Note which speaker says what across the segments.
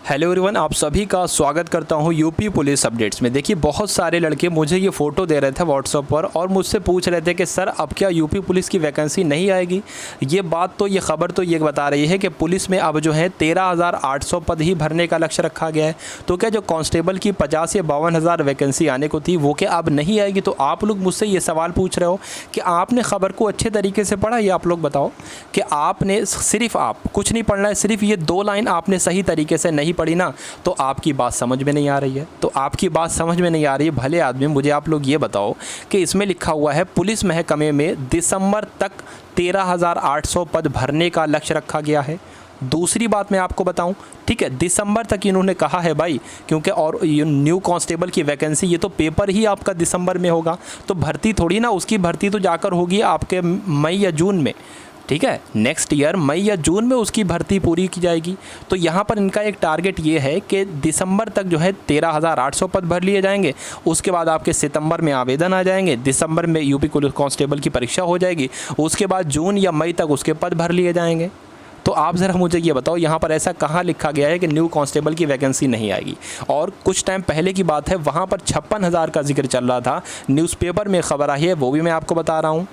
Speaker 1: Hello everyone, आप सभी का स्वागत करता हूं यूपी पुलिस अपडेट्स में। देखिए, बहुत सारे लड़के मुझे ये फ़ोटो दे रहे थे व्हाट्सएप पर और मुझसे पूछ रहे थे कि सर अब क्या यूपी पुलिस की वैकेंसी नहीं आएगी। ये खबर तो ये बता रही है कि पुलिस में अब जो है 13,800 पद ही भरने का लक्ष्य रखा गया है। तो क्या जो कांस्टेबल की 50 या 52,000 वैकेंसी आने को थी वो क्या अब नहीं आएगी? तो आप लोग मुझसे ये सवाल पूछ रहे हो कि आपने ख़बर को अच्छे तरीके से पढ़ा। ये आप लोग बताओ कि आपने सिर्फ, आप कुछ नहीं पढ़ना है, सिर्फ ये 2 लाइन आपने सही तरीके से नहीं पढ़ी ना, तो आपकी बात समझ में नहीं आ रही है। तो आपकी बात समझ में नहीं आ रही है भले आदमी, मुझे आप लोग ये बताओ कि इसमें लिखा हुआ है पुलिस महकमे में दिसंबर तक 13,800 पद भरने का लक्ष्य रखा गया है। दूसरी बात मैं आपको बताऊं, ठीक है, दिसंबर तक इन्होंने कहा है भाई, क्योंकि और ये न्यू कांस्टेबल की वैकेंसी, ये तो पेपर ही आपका दिसंबर में होगा, तो भर्ती थोड़ी ना, उसकी भर्ती तो जाकर होगी आपके मई या जून में। ठीक है, नेक्स्ट ईयर मई या जून में उसकी भर्ती पूरी की जाएगी। तो यहाँ पर इनका एक टारगेट ये है कि दिसंबर तक जो है 13,800 पद भर लिए जाएंगे। उसके बाद आपके सितंबर में आवेदन आ जाएंगे, दिसंबर में यूपी पुलिस कांस्टेबल की परीक्षा हो जाएगी, उसके बाद जून या मई तक उसके पद भर लिए जाएंगे। तो आप ज़रा मुझे ये बताओ, यहाँ पर ऐसा कहाँ लिखा गया है कि न्यू कांस्टेबल की वैकेंसी नहीं आएगी? और कुछ टाइम पहले की बात है, वहाँ पर 56,000 का जिक्र चल रहा था, न्यूज़पेपर में ख़बर आई है, वो भी मैं आपको बता रहा हूँ।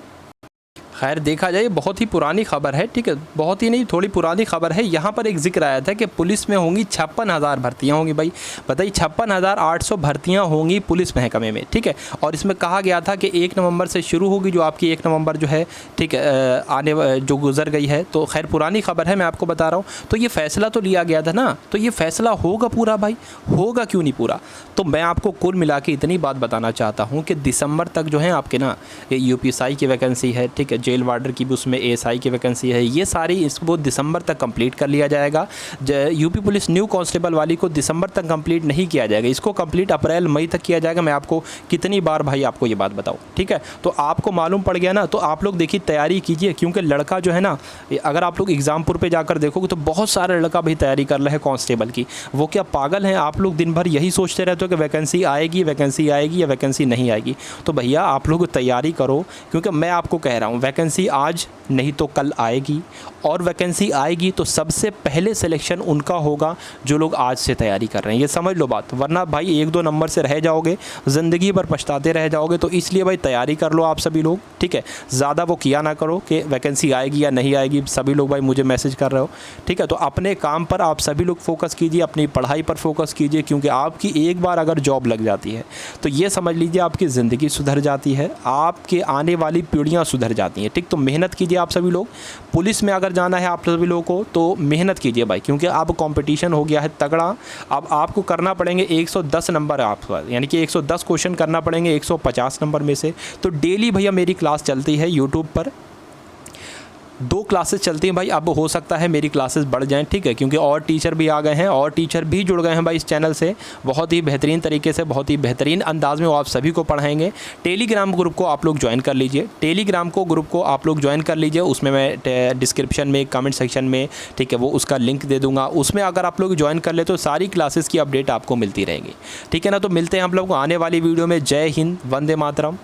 Speaker 1: खैर देखा जाए बहुत ही पुरानी खबर है, ठीक है, बहुत ही नहीं थोड़ी पुरानी खबर है। यहाँ पर एक जिक्र आया था कि पुलिस में होंगी 56,000 भर्तियाँ होंगी। भाई बताइए, 56,800 भर्तियाँ होंगी पुलिस महकमे में, ठीक है। और इसमें कहा गया था कि 1 नवंबर से शुरू होगी, जो आपकी 1 नवंबर जो है, ठीक है, आने जो गुजर गई है। तो खैर पुरानी खबर है, मैं आपको बता रहा हूँ। तो ये फैसला तो लिया गया था ना, तो ये फैसला होगा पूरा भाई, होगा क्यों नहीं पूरा? तो मैं आपको कुल मिला के इतनी बात बताना चाहता हूँ कि दिसंबर तक जो है आपके ना UPSI की वैकेंसी है, ठीक है, जेल वार्डर की भी उसमें ASI की वैकेंसी है, ये सारी इसको दिसंबर तक कंप्लीट कर लिया जाएगा। यूपी पुलिस न्यू कांस्टेबल वाली को दिसंबर तक कंप्लीट नहीं किया जाएगा, इसको कंप्लीट अप्रैल मई तक किया जाएगा। मैं आपको कितनी बार भाई आपको ये बात बताऊँ, ठीक है। तो आपको मालूम पड़ गया ना, तो आप लोग देखिए तैयारी कीजिए, क्योंकि लड़का जो है ना, अगर आप लोग एग्जामपुर पर जाकर देखोगे तो बहुत सारे लड़का भाई तैयारी कर रहे हैं कांस्टेबल की। वो क्या पागल हैं? आप लोग दिन भर यही सोचते रहते हो कि वैकेंसी आएगी, वैकेंसी आएगी या वैकेंसी नहीं आएगी। तो भैया आप लोग तैयारी करो, क्योंकि मैं आपको कह रहा हूँ वैकेंसी आज नहीं तो कल आएगी, और वैकेंसी आएगी तो सबसे पहले सिलेक्शन उनका होगा जो लोग आज से तैयारी कर रहे हैं। ये समझ लो बात, वरना भाई 1-2 नंबर से रह जाओगे, ज़िंदगी भर पछताते रह जाओगे। तो इसलिए भाई तैयारी कर लो आप सभी लोग, ठीक है। ज़्यादा वो किया ना करो कि वैकेंसी आएगी या नहीं आएगी। सभी लोग भाई मुझे मैसेज कर रहे हो, ठीक है। तो अपने काम पर आप सभी लोग फोकस कीजिए, अपनी पढ़ाई पर फोकस कीजिए, क्योंकि आपकी एक बार अगर जॉब लग जाती है तो ये समझ लीजिए आपकी ज़िंदगी सुधर जाती है, आपके आने वाली पीढ़ियाँ सुधर जाती हैं, ठीक। तो मेहनत कीजिए आप सभी लोग। पुलिस में अगर जाना है आप सभी लोगों को तो मेहनत कीजिए भाई, क्योंकि अब कंपटीशन हो गया है तगड़ा। अब आपको करना पड़ेंगे 110 नंबर आपका, यानी कि 110 क्वेश्चन करना पड़ेंगे 150 नंबर में से। तो डेली भैया मेरी क्लास चलती है यूट्यूब पर, 2 क्लासेस चलती हैं भाई। अब हो सकता है मेरी क्लासेस बढ़ जाएं, ठीक है, क्योंकि और टीचर भी आ गए हैं, और टीचर भी जुड़ गए हैं भाई इस चैनल से। बहुत ही बेहतरीन तरीके से, बहुत ही बेहतरीन अंदाज में वो आप सभी को पढ़ाएंगे। टेलीग्राम ग्रुप को आप लोग ज्वाइन कर लीजिए, टेलीग्राम ग्रुप को आप लोग ज्वाइन कर लीजिए। उसमें मैं डिस्क्रिप्शन में, कमेंट सेक्शन में, ठीक है, वो उसका लिंक दे दूँगा। उसमें अगर आप लोग ज्वाइन कर ले तो सारी क्लासेस की अपडेट आपको मिलती रहेंगी, ठीक है ना। तो मिलते हैं हम लोग आने वाली वीडियो में। जय हिंद, वंदे मातरम।